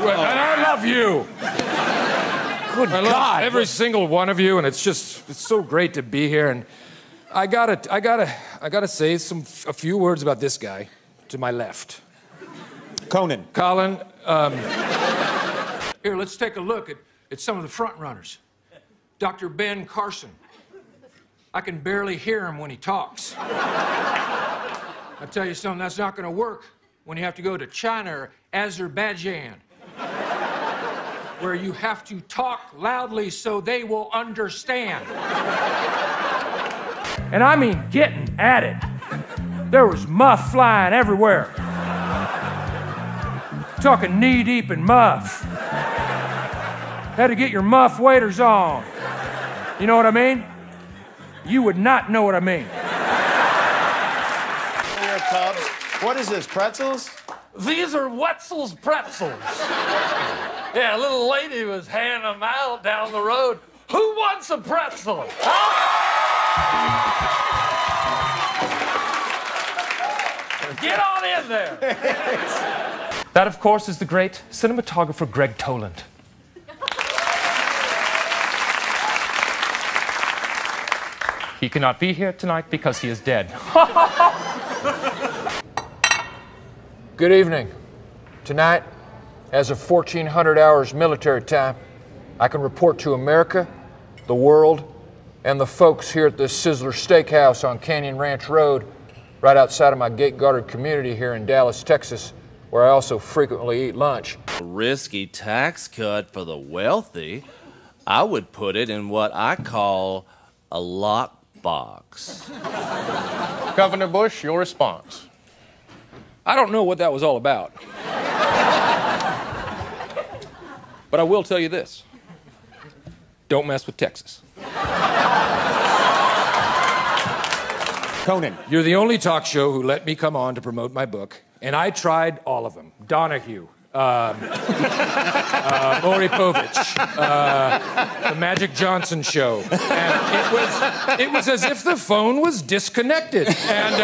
And I love you. Good I love every single one of you, and it's so great to be here. And I gotta say a few words about this guy to my left. Conan. Colin. Here, let's take a look at some of the front runners. Dr. Ben Carson. I can barely hear him when he talks. I tell you something, that's not gonna work when you have to go to China or Azerbaijan, where you have to talk loudly so they will understand. And I mean getting at it. There was muff flying everywhere. Talking knee-deep in muff. Had to get your muff waders on. You know what I mean? You would not know what I mean. Here, Cubs. What is this, pretzels? These are Wetzel's pretzels. Yeah, a little lady was handing them out down the road. Who wants a pretzel? Get on in there. That, of course, is the great cinematographer Greg Toland. He cannot be here tonight because he is dead. Good evening. Tonight, as of 1400 hours military time, I can report to America, the world, and the folks here at this Sizzler Steakhouse on Canyon Ranch Road, right outside of my gate-guarded community here in Dallas, Texas, where I also frequently eat lunch. A risky tax cut for the wealthy. I would put it in what I call a lockbox. Governor Bush, your response. I don't know what that was all about. But I will tell you this. Don't mess with Texas. Conan. You're the only talk show who let me come on to promote my book, and I tried all of them. Donahue, Maury Povich, the Magic Johnson Show. And it was as if the phone was disconnected. And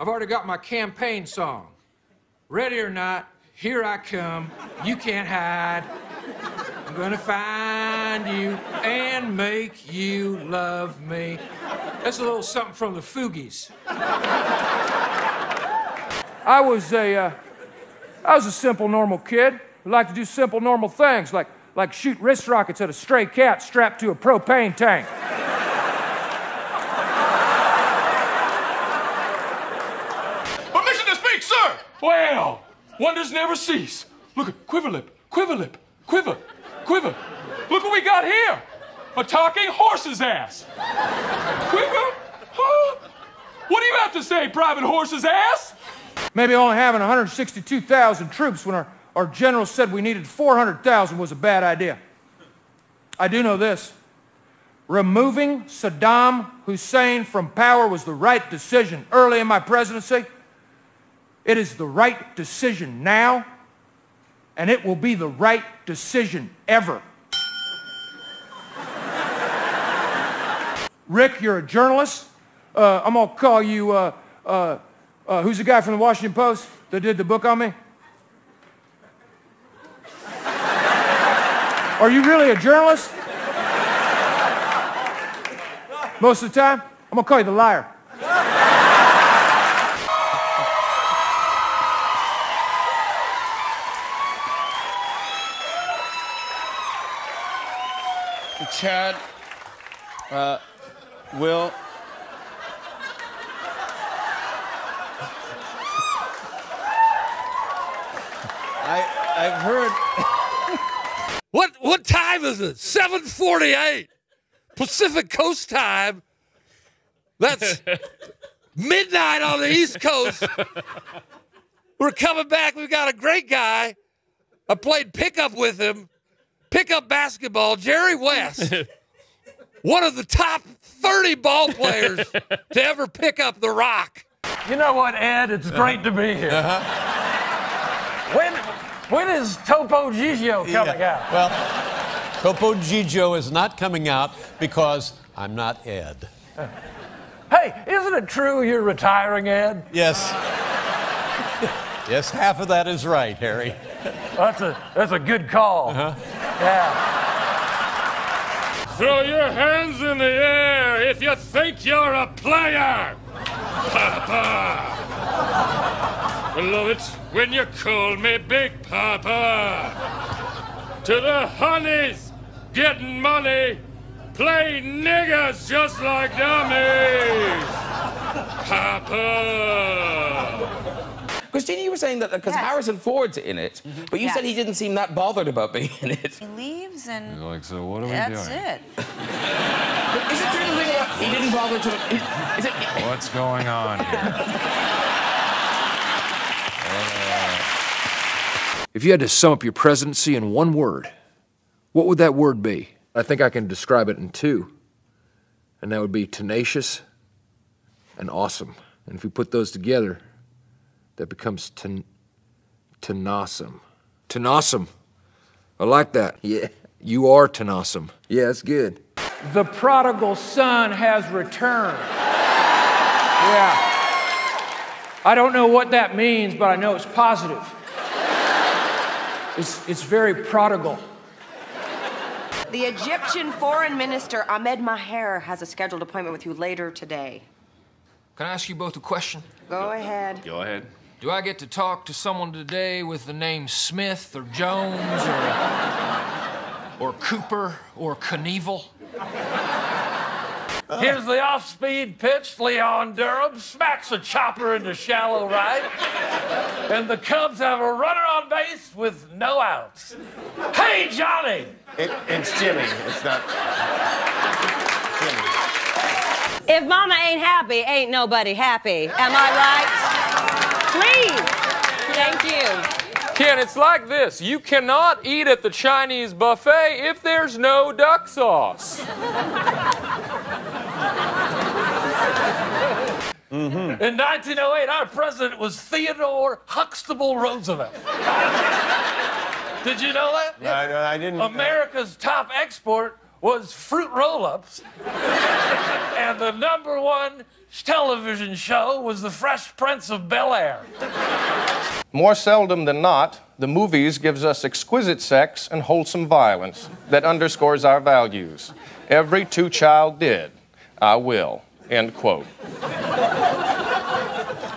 I've already got my campaign song. Ready or not, here I come. You can't hide. I'm gonna find you and make you love me. That's a little something from the Fugees. I was a simple, normal kid who liked to do simple, normal things, like shoot wrist rockets at a stray cat strapped to a propane tank. Permission to speak, sir! Well, wonders never cease. Look at quiver lip, quiver, quiver. Look what we got here. A talking horse's ass. Quiver? Huh? What do you have to say, Private Horse's ass? Maybe only having 162,000 troops when our general said we needed 400,000 was a bad idea. I do know this. Removing Saddam Hussein from power was the right decision early in my presidency. It is the right decision now, and it will be the right decision ever. Rick, you're a journalist. I'm gonna call you, who's the guy from the Washington Post that did the book on me? Are you really a journalist? Most of the time? I'm gonna call you the liar. Chad, Will. I've heard. What time is it? 7:48 Pacific Coast time. That's midnight on the East Coast. We're coming back. We've got a great guy. I played pickup with him. Pickup basketball, Jerry West. One of the top 30 ball players to ever pick up the rock. You know what, Ed? It's great to be here. When is Topo Gigio coming out? Well, Topo Gigio is not coming out because I'm not Ed. Hey, isn't it true you're retiring, Ed? Yes. Yes, half of that is right, Harry. That's a good call. Yeah. Throw your hands in the air if you think you're a player. Papa. I love it when you call me Big Papa. To the honeys getting money, play niggas just like dummies. Papa. Christina, you were saying that because Harrison Ford's in it, but you said he didn't seem that bothered about being in it. He leaves and... You're like, so what are we that's doing? it. Is it true that he didn't bother to... Is it... What's going on here? If you had to sum up your presidency in one word, what would that word be? I think I can describe it in two, and that would be tenacious and awesome. And if we put those together, that becomes tenawesome. Tenawesome. I like that. Yeah. You are tenawesome. Yeah, that's good. The prodigal son has returned. Yeah. I don't know what that means, but I know it's positive. It's very prodigal. The Egyptian Foreign Minister Ahmed Maher has a scheduled appointment with you later today. Can I ask you both a question? Go ahead. Go ahead. Do I get to talk to someone today with the name Smith or Jones or Cooper or Knievel? Here's the off-speed pitch. Leon Durham smacks a chopper into shallow right. And the Cubs have a runner on base with no outs. Hey, Johnny! It's Jimmy. It's not... Jimmy. If Mama ain't happy, ain't nobody happy. Am I right? Please. Thank you. Ken, it's like this. You cannot eat at the Chinese buffet if there's no duck sauce. In 1908, our president was Theodore Huxtable Roosevelt. Did you know that? No, I didn't. America's top export was fruit roll-ups. And the #1 television show was The Fresh Prince of Bel-Air. More seldom than not, the movies gives us exquisite sex and wholesome violence that underscores our values. Every two-child did. I will. End quote.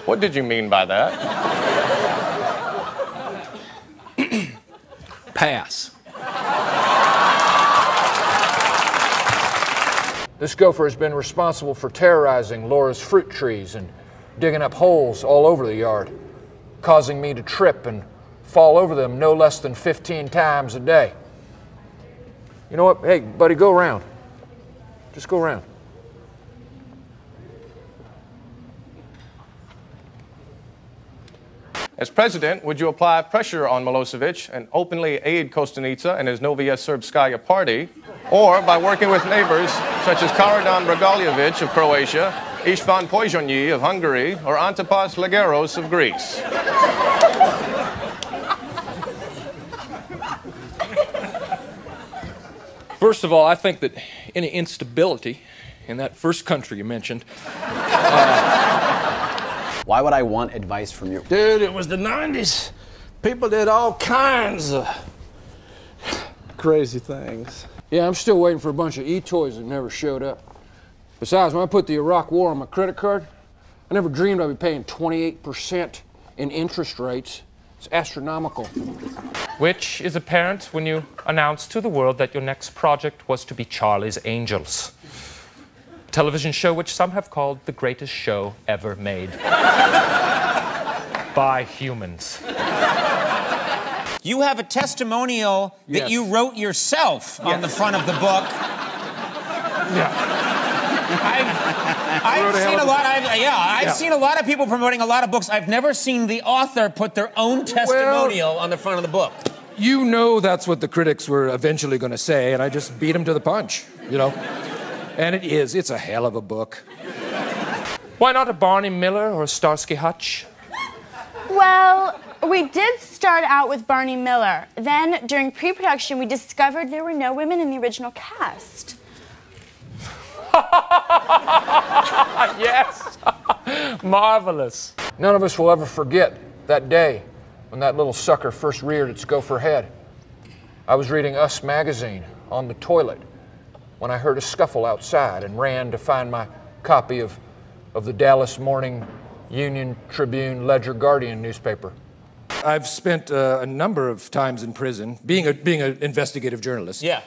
What did you mean by that? Pass. This gopher has been responsible for terrorizing Laura's fruit trees and digging up holes all over the yard, causing me to trip and fall over them no less than 15 times a day. You know what? Hey, buddy, go around. Just go around. As president, would you apply pressure on Milosevic and openly aid Kostunica and his Novaya Serbskaya party, or by working with neighbors such as Karadan Dragaljevic of Croatia, Istvan Pojoni of Hungary, or Antipas Lageros of Greece? First of all, I think that any instability in that first country you mentioned... Why would I want advice from you? Dude, it was the 90s. People did all kinds of crazy things. Yeah, I'm still waiting for a bunch of e-toys that never showed up. Besides, when I put the Iraq War on my credit card, I never dreamed I'd be paying 28% in interest rates. It's astronomical. Which is apparent when you announced to the world that your next project was to be Charlie's Angels. A television show which some have called the greatest show ever made. By humans. You have a testimonial that you wrote yourself on the front of the book. I've seen a lot. I've seen a lot of people promoting a lot of books. I've never seen the author put their own testimonial on the front of the book. You know that's what the critics were eventually going to say, and I just beat them to the punch, you know? And it's a hell of a book. Why not a Barney Miller or a Starsky Hutch? Well, we did start out with Barney Miller. Then, during pre-production, we discovered there were no women in the original cast. Yes! Marvelous. None of us will ever forget that day when that little sucker first reared its gopher head. I was reading Us magazine on the toilet when I heard a scuffle outside and ran to find my copy of the Dallas Morning Union Tribune Ledger Guardian newspaper. I've spent a number of times in prison, being an investigative journalist. Yeah.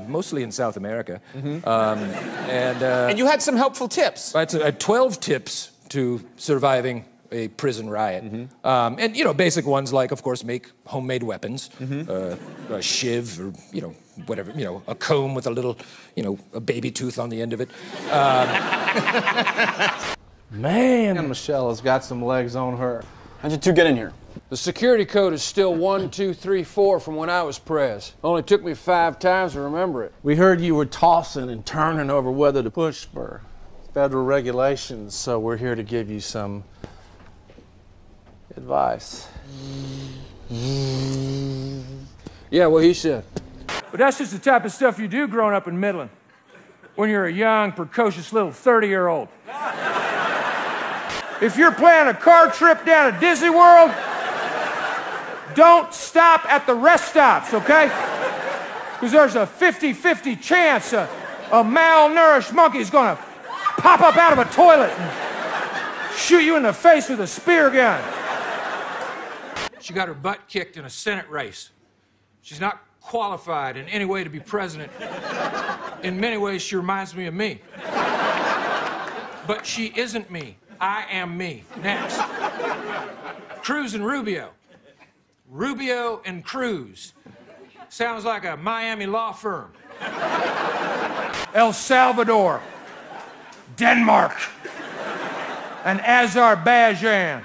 Mostly in South America. And you had some helpful tips. I had 12 tips to surviving a prison riot. And, you know, basic ones like, of course, make homemade weapons, a shiv or, you know, whatever, you know, a comb with a little, you know, a baby tooth on the end of it. Man, Michelle has got some legs on her. How'd you two get in here? The security code is still 1, 2, 3, 4 from when I was pres. Only took me 5 times to remember it. We heard you were tossing and turning over whether to push for federal regulations, so we're here to give you some advice. Yeah, what he said. But that's just the type of stuff you do growing up in Midland when you're a young, precocious little 30-year-old. If you're planning a car trip down to Disney World, don't stop at the rest stops, okay? Because there's a 50-50 chance a malnourished monkey is going to pop up out of a toilet and shoot you in the face with a spear gun. She got her butt kicked in a Senate race. She's not qualified in any way to be president. In many ways, she reminds me of me. But she isn't me. I am me. Next. Cruz and Rubio. Rubio and Cruz. Sounds like a Miami law firm. El Salvador, Denmark, and Azerbaijan.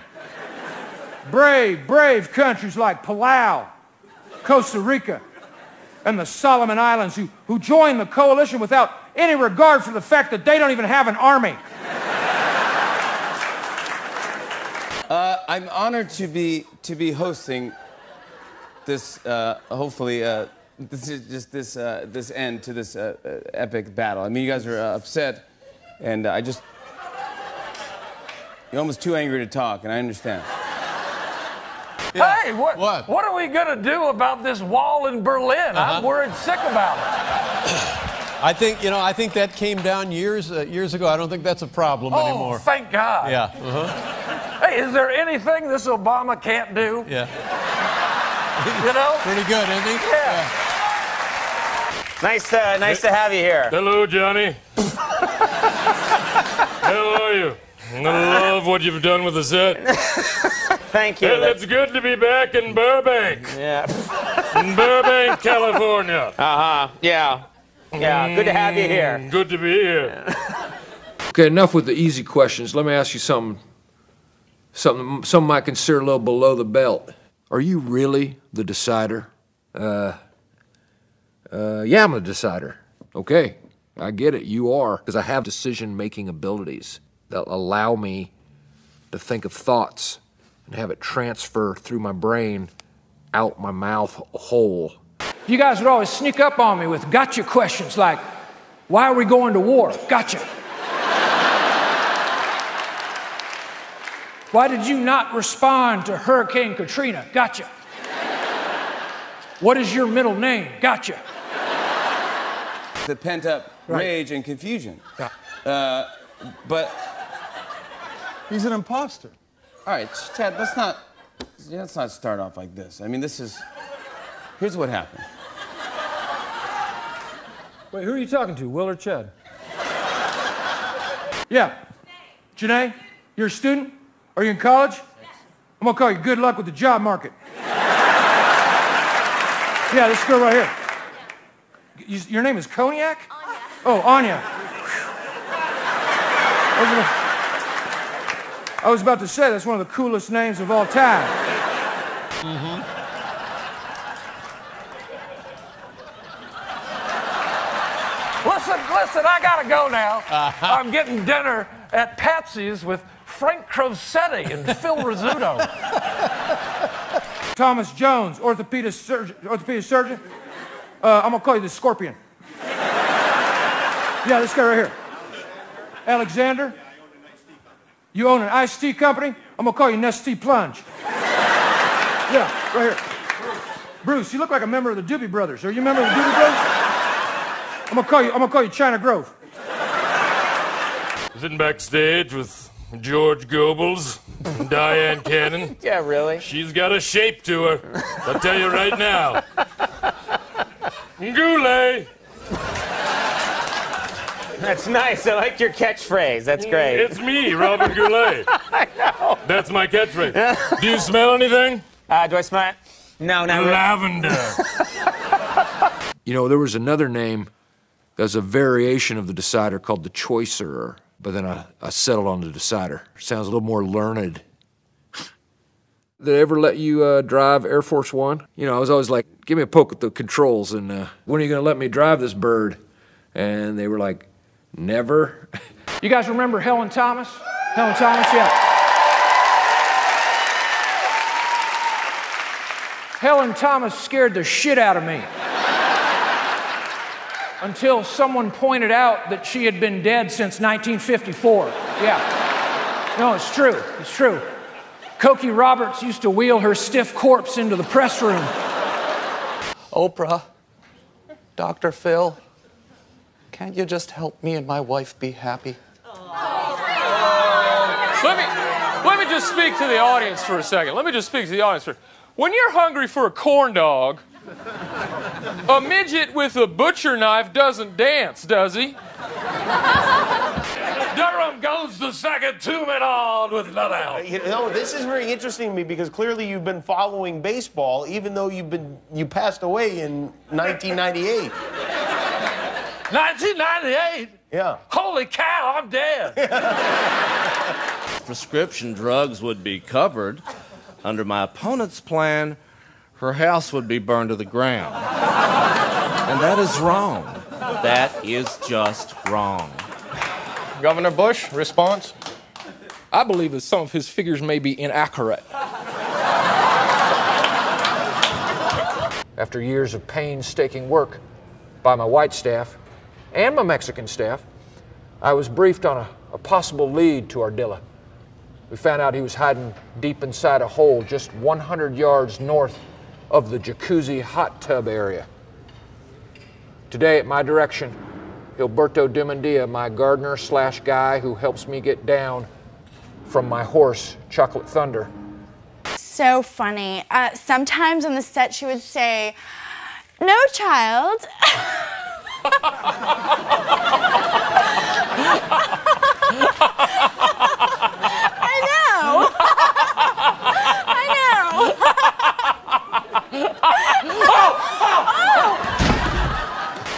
Brave, brave countries like Palau, Costa Rica, and the Solomon Islands who joined the coalition without any regard for the fact that they don't even have an army. I'm honored to be hosting this. Hopefully, this is just this end to this epic battle. I mean, you guys are upset, and you're almost too angry to talk, and I understand. Yeah. Hey, what are we going to do about this wall in Berlin? I'm worried sick about it. I think that came down years ago. I don't think that's a problem anymore. Oh, thank God. Yeah. Hey, is there anything this Obama can't do? Yeah. You know? Pretty good, isn't he? Yeah. Nice to have you here. Hello, Johnny. How are you? I love what you've done with the set. Thank you. It's good to be back in Burbank. Yeah. In Burbank, California. Yeah. Yeah. Good to have you here. Good to be here. Okay, enough with the easy questions. Let me ask you something some might consider a little below the belt. Are you really the decider? Yeah, I'm the decider. Okay, I get it, you are, because I have decision-making abilities that allow me to think of thoughts and have it transfer through my brain out my mouth hole. You guys would always sneak up on me with gotcha questions like, why are we going to war? Gotcha. Why did you not respond to Hurricane Katrina? Gotcha. What is your middle name? Gotcha. The pent-up rage and confusion. Yeah. But he's an imposter. All right, Chad, let's not start off like this. I mean, here's what happened. Wait, who are you talking to, Will or Chad? Yeah. Janae, you're a student? Are you in college? I'm gonna call you good luck with the job market. Yeah, this girl right here. Your name is Cognac? Anya. Oh, Anya. I was about to say, that's one of the coolest names of all time. Listen, I gotta go now. I'm getting dinner at Patsy's with Frank Crosetti and Phil Rizzuto. Thomas Jones, orthopedic surgeon. I'm gonna call you the Scorpion. Yeah, this guy right here. Alexander, you own an iced tea company? I'm gonna call you Nestea Plunge. Yeah, right here. Bruce, you look like a member of the Doobie Brothers. Are you a member of the Doobie Brothers? I'm gonna call you China Grove. Sitting backstage with George Goebbels and Diane Cannon. Yeah, really? She's got a shape to her. I'll tell you right now. Goulet. That's nice. I like your catchphrase. That's great. It's me, Robin Goulet. I know. That's my catchphrase. Do you smell anything? Do I smell? No, not really. Lavender. You know, there was another name that's a variation of the decider called the choicerer, but then I settled on the decider. Sounds a little more learned. Did they ever let you drive Air Force One? You know, I was always like, give me a poke at the controls, and when are you going to let me drive this bird? And they were like, never. You guys remember Helen Thomas? Helen Thomas, yeah. Helen Thomas scared the shit out of me. Until someone pointed out that she had been dead since 1954. Yeah. No, it's true. It's true. Cokie Roberts used to wheel her stiff corpse into the press room. Oprah, Dr. Phil, can't you just help me and my wife be happy? Let me just speak to the audience for a second. When you're hungry for a corn dog, a midget with a butcher knife doesn't dance, does he? Durham goes the second, 2 men on with none out. You know, this is very interesting to me because clearly you've been following baseball, even though you passed away in 1998. 1998? Yeah. Holy cow, I'm dead. Prescription drugs would be covered. Under my opponent's plan, her house would be burned to the ground. And that is wrong. That is just wrong. Governor Bush, response? I believe that some of his figures may be inaccurate. After years of painstaking work by my white staff and my Mexican staff, I was briefed on a possible lead to Ardilla. We found out he was hiding deep inside a hole just 100 yards north of the jacuzzi hot tub area. Today, at my direction, Gilberto Dimandia, my gardener/guy who helps me get down from my horse, Chocolate Thunder. So funny. Sometimes on the set she would say, "No, child." I know.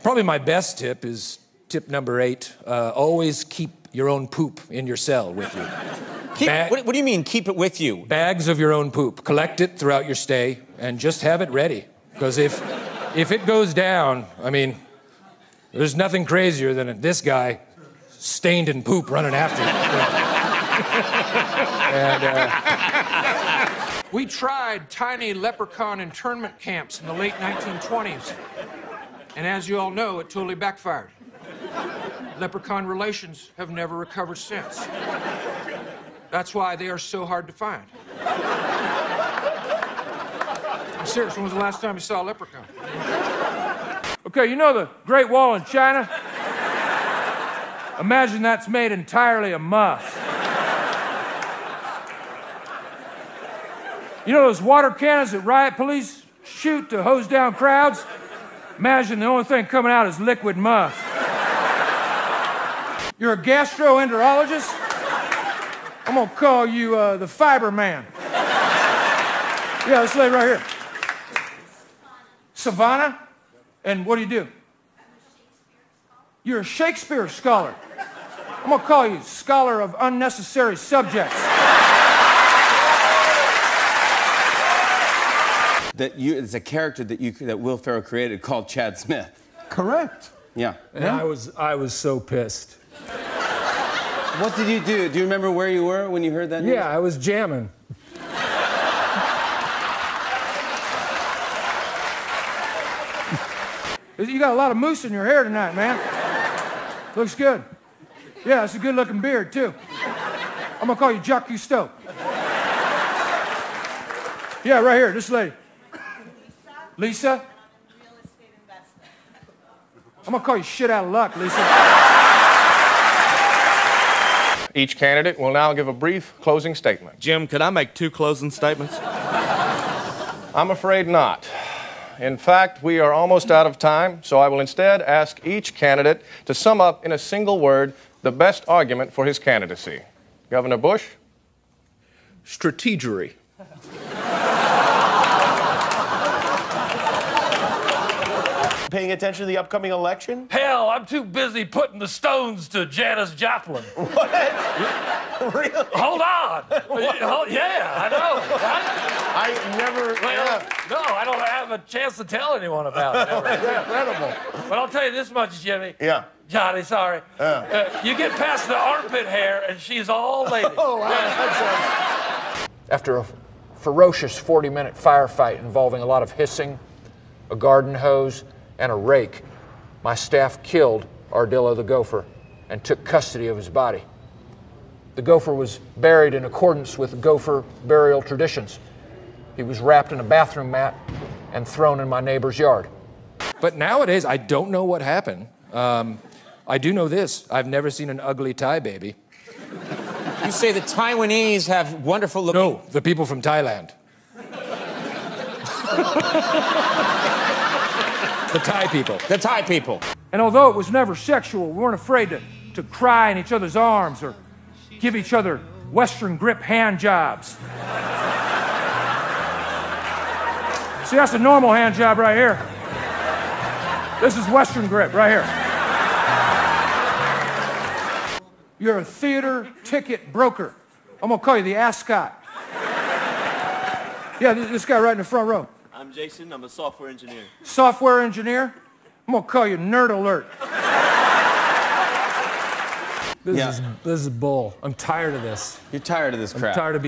Probably my best tip is tip number 8. Always keep your own poop in your cell with you. What do you mean, keep it with you? Bags of your own poop. Collect it throughout your stay and just have it ready. Because if it goes down, I mean, there's nothing crazier than this guy stained in poop running after you. We tried tiny leprechaun internment camps in the late 1920s. And as you all know, it totally backfired. Leprechaun relations have never recovered since. That's why they are so hard to find. I'm serious, when was the last time you saw a leprechaun? Okay, you know the Great Wall in China? Imagine that's made entirely of muff. You know those water cannons that riot police shoot to hose down crowds? Imagine the only thing coming out is liquid muff. You're a gastroenterologist? I'm gonna call you the fiber man. Yeah, this lady right here. Savannah? And what do? You're a Shakespeare scholar. I'm gonna call you scholar of unnecessary subjects. It's a character that Will Ferrell created called Chad Smith. Correct. Yeah. And I was so pissed. What did you do? Do you remember where you were when you heard that news? Yeah, I was jamming. You got a lot of mousse in your hair tonight, man. Looks good. Yeah, it's a good-looking beard, too. I'm gonna call you Jacques Cousteau. Yeah, right here, this lady. Lisa? I'm gonna call you shit out of luck, Lisa. Each candidate will now give a brief closing statement. Jim, could I make 2 closing statements? I'm afraid not. In fact, we are almost out of time, so I will instead ask each candidate to sum up in a single word the best argument for his candidacy. Governor Bush? Strategery. Paying attention to the upcoming election? Hell, I'm too busy putting the stones to Janis Joplin. What? Really? Hold on. Yeah, I know. I never. Well, no, I don't have a chance to tell anyone about it. That's incredible. But I'll tell you this much, Jimmy. Yeah. Johnny, sorry. You get past the armpit hair, and she's all lady. Oh, wow. After a ferocious 40-minute firefight involving a lot of hissing, a garden hose, and a rake, my staff killed Ardilla the gopher and took custody of his body. The gopher was buried in accordance with gopher burial traditions. He was wrapped in a bathroom mat and thrown in my neighbor's yard. But nowadays, I don't know what happened. I do know this. I've never seen an ugly Thai baby. You say the Taiwanese have wonderful looking... No, the people from Thailand. The Thai people. The Thai people. And although it was never sexual, we weren't afraid to cry in each other's arms or give each other Western grip hand jobs. See, that's a normal hand job right here. This is Western grip right here. You're a theater ticket broker. I'm gonna call you the ascot. Yeah, this guy right in the front row. I'm Jason. I'm a software engineer. Software engineer? I'm gonna call you Nerd Alert. This is bull. I'm tired of this. You're tired of this crap. I'm tired of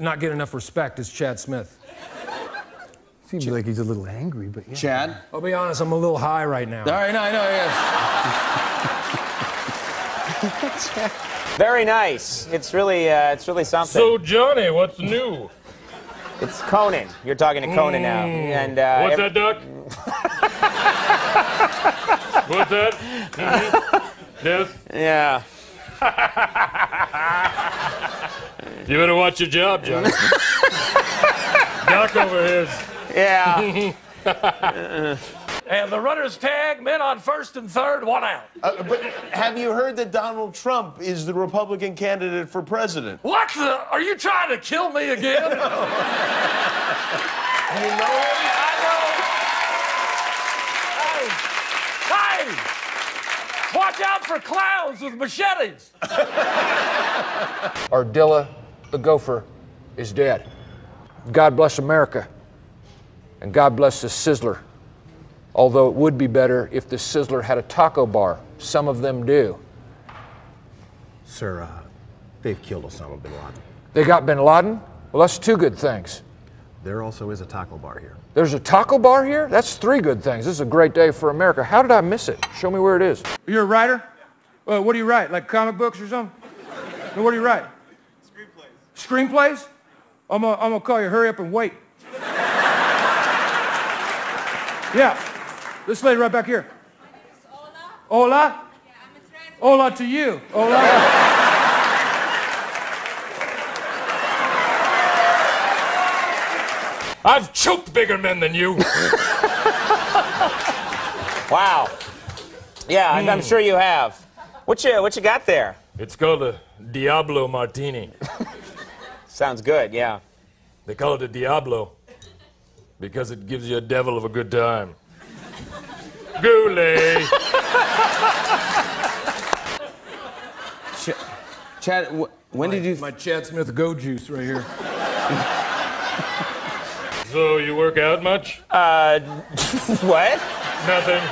not getting enough respect as Chad Smith. Seems like he's a little angry, but yeah. Chad? I'll be honest, I'm a little high right now. All right, no, I know, yes. Very nice. It's really something. So, Johnny, what's new? It's Conan. You're talking to Conan now. And what's that, Doc? What's that? Yes? Yeah. You better watch your job, Johnny. Doc over here. Yeah. And the runners tag, men on first and third, 1 out. But have you heard that Donald Trump is the Republican candidate for president? What the? Are you trying to kill me again? You know him? I know. Hey! Watch out for clowns with machetes. Ardilla the gopher is dead. God bless America, and God bless the Sizzler. Although it would be better if the Sizzler had a taco bar. Some of them do. Sir, they've killed Osama bin Laden. They got bin Laden? Well, that's 2 good things. There also is a taco bar here. There's a taco bar here? That's 3 good things. This is a great day for America. How did I miss it? Show me where it is. You're a writer? What do you write? Like comic books or something? No, what do you write? Screenplays. Screenplays? I'm gonna call you. Hurry up and wait. Yeah. This lady right back here. Hola? Yeah, I'm a trans. Hola to you. Hola. I've choked bigger men than you. Wow. Yeah, I'm sure you have. What you got there? It's called a Diablo Martini. Sounds good, yeah. They call it a Diablo because it gives you a devil of a good time. Goulet. Chad, when did you... My Chad Smith Go Juice right here. So, you work out much? What? Nothing.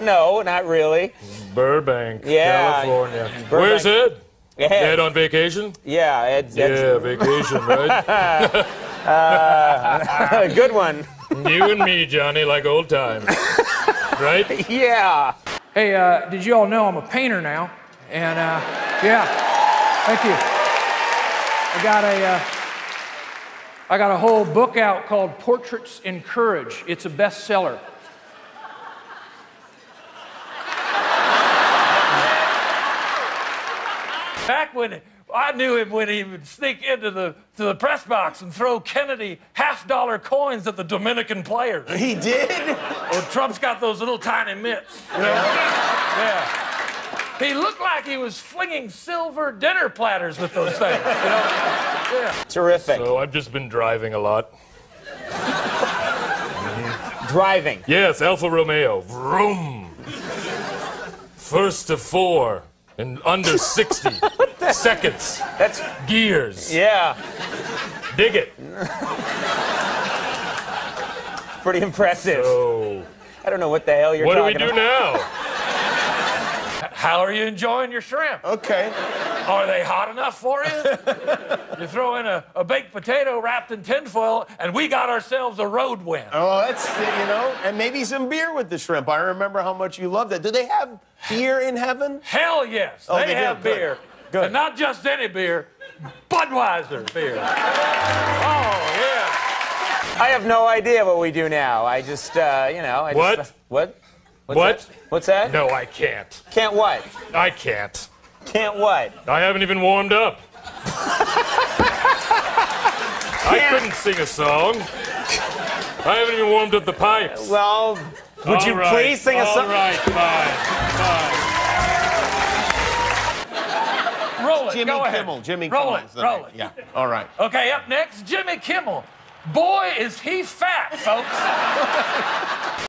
No, not really. Burbank, Yeah. California. Burbank. Where's Ed? Ed. Ed on vacation? Yeah, Ed's Yeah, vacation, right? Good one. You and me, Johnny, like old times. Right? Yeah. Hey, did you all know I'm a painter now? And, yeah, thank you. I got I got a whole book out called Portraits in Courage. It's a bestseller. Back when I knew him when he would sneak into the press box and throw Kennedy $50 coins at the Dominican players. He did? Well, Trump's got those little tiny mitts. You know? Yeah. He looked like he was flinging silver dinner platters with those things. You know? Yeah. Terrific. So I've just been driving a lot. Driving? Yes, Alfa Romeo. Vroom. First to 4 in under 60 seconds. That's gears. Yeah. Dig it. Pretty impressive. So, I don't know what the hell you're talking about. What do we do now? How are you enjoying your shrimp? Okay. Are they hot enough for you? You throw in a baked potato wrapped in tinfoil, and we got ourselves a road win. Oh, that's, you know, and maybe some beer with the shrimp. I remember how much you loved that. Do they have beer in heaven? Hell yes. Oh, they have do. beer. Good. And not just any beer, Budweiser beer. Oh, yeah. I have no idea what we do now. I just, you know. What? What? What? What's that? No, I can't. Can't what? I can't. Can't what? I haven't even warmed up. I couldn't sing a song. I haven't even warmed up the pipes. Well, would you please sing a song? All right, fine. Roll it. Jimmy Go ahead. Kimmel. Jimmy Roll Kimmel. it. Roll it. Yeah. All right. Okay, up next, Jimmy Kimmel. Boy, is he fat, folks.